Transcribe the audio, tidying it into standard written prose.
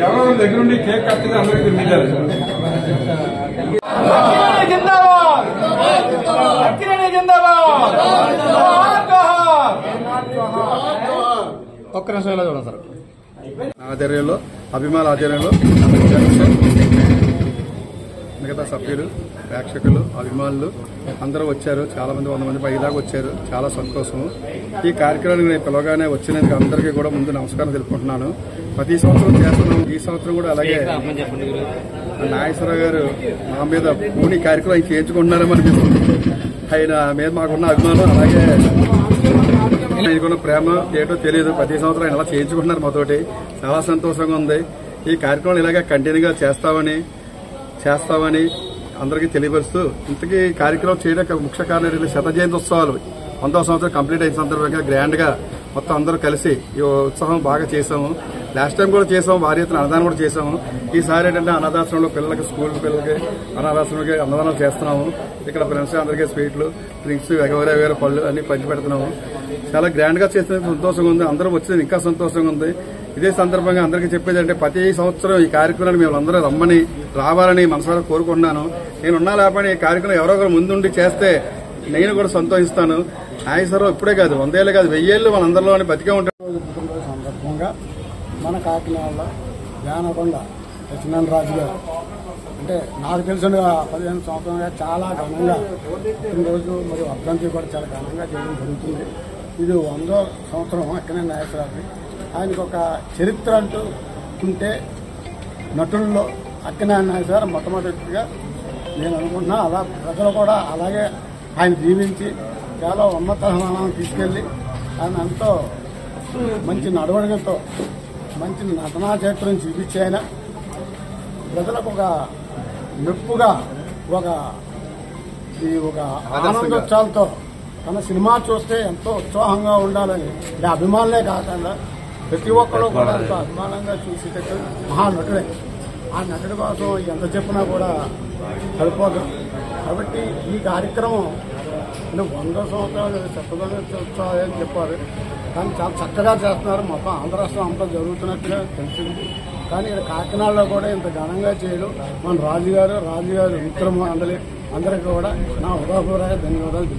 ఎవరో దగ్గరుండి కేక్ కట్టింది అందరికీ తినిపించాలి. ఒక్క నిమిషం చూడండి సార్. ఆధ్వర్యంలో అభిమానుల ఆధ్వర్యంలో మిగతా సభ్యులు, ప్రేక్షకులు, అభిమానులు అందరూ వచ్చారు. చాలా మంది 100 మంది పైదాకా వచ్చారు. చాలా సంతోషం. ఈ కార్యక్రమానికి నేను పిలవగానే వచ్చినందుకు అందరికీ కూడా ముందు నమస్కారం తెలుపుకుంటున్నాను. ప్రతి సంవత్సరం చేస్తున్నాం. ఈ సంవత్సరం కూడా అలాగే నాగేశ్వరరావు గారు మా మీద పూని కార్యక్రమం చేయించుకుంటున్నారని అనిపిస్తుంది. ఆయన మీద మాకున్న అభిమానం, అలాగే ఆయనకున్న ప్రేమ ఏంటో తెలియదు. ప్రతి సంవత్సరం ఆయన అలా చేయించుకుంటున్నారు మాతోటి. చాలా సంతోషంగా ఉంది. ఈ కార్యక్రమం ఇలాగే కంటిన్యూగా చేస్తామని అందరికీ తెలియపరుస్తూ, ఇంతకీ కార్యక్రమం చేయడానికి ముఖ్య కారణం శత జయంతి ఉత్సవాలు 100వ సంవత్సరం కంప్లీట్ అయిన సందర్భంగా గ్రాండ్ గా మొత్తం అందరూ కలిసి ఈ ఉత్సవం బాగా చేశాము. లాస్ట్ టైం కూడా చేసాము. భారీ ఎత్తున అన్నదానం కూడా చేసాము. ఈసారి ఏంటంటే అనాథాశ్రమంలో పిల్లలకి, స్కూల్ పిల్లలకి అనాథాశ్రమంకి అన్నదానం చేస్తున్నాము. ఇక్కడ ఫ్రెండ్స్ అందరికీ స్వీట్లు, డ్రింక్స్, వేరే పళ్ళు అన్ని పంచి పెడుతున్నాము. చాలా గ్రాండ్ గా చేసినందుకు సంతోషంగా ఉంది. అందరూ వచ్చింది ఇంకా సంతోషంగా ఉంది. ఇదే సందర్భంగా అందరికీ చెప్పేది అంటే ప్రతి సంవత్సరం ఈ కార్యక్రమాన్ని మేము అందరూ రావాలని మనసారా కోరుకుంటున్నాను. నేనున్నా లేకపోతే ఈ కార్యక్రమం ఎవరో ఒకరు ముందుండి చేస్తే నేను కూడా సంతోషిస్తాను. నాగేశ్వరరావు ఇప్పుడే కాదు, 100 ఏళ్ళు కాదు, 1000 ఏళ్ళు మన అందరిలో బతికే ఉంటారు. సందర్భంగా మన కాకినాడలో జానకొండ లక్ష్మణ్ రాజు గారు అంటే నాకు తెలిసిన 15 సంవత్సరాలుగా చాలా ఘనంగా రోజు మరియు వర్ధంతి కూడా చాలా ఘనంగా చేయడం జరుగుతుంది. ఇది 100వ సంవత్సరం అక్కడే నాగేశ్వరరావు. ఆయనకు ఒక చరిత్ర అంటూ ఉంటే నటుల్లో అక్కినే నాగేశ్వరరావు మొట్టమొదటిగా నేను అనుకుంటున్నా. అలా ప్రజలు కూడా అలాగే ఆయన జీవించి చాలా ఉన్నత స్థానాన్ని తీసుకెళ్లి ఆయన ఎంతో మంచి నడవడికతో మంచి నటనా చరిత్రను చూపించి ఆయన ప్రజలకు ఒక మెప్పుగా ఒక ఆనందోత్సాహాలతో తన సినిమా చూస్తే ఎంతో ఉత్సాహంగా ఉండాలని అభిమానులే కాకుండా ప్రతి ఒక్కరూ కూడా ఎంతో అభిమానంగా చూసేటట్టు మహానటుడే. ఆ నటుడి కోసం ఎంత చెప్పినా కూడా సరిపోదు. కాబట్టి ఈ కార్యక్రమం 100 సంవత్సరాలు ఉత్సవాలు అని చెప్పారు, కానీ చాలా చక్కగా చేస్తున్నారు. మొత్తం ఆంధ్ర రాష్ట్రం అంతా జరుగుతున్నట్టుగా తెలిసింది. కానీ ఇక్కడ కాకినాడలో కూడా ఇంత ఘనంగా చేయడం మన రాజుగారు మిత్రము అందరికీ కూడా నా హృదయపూర్వక ధన్యవాదాలు.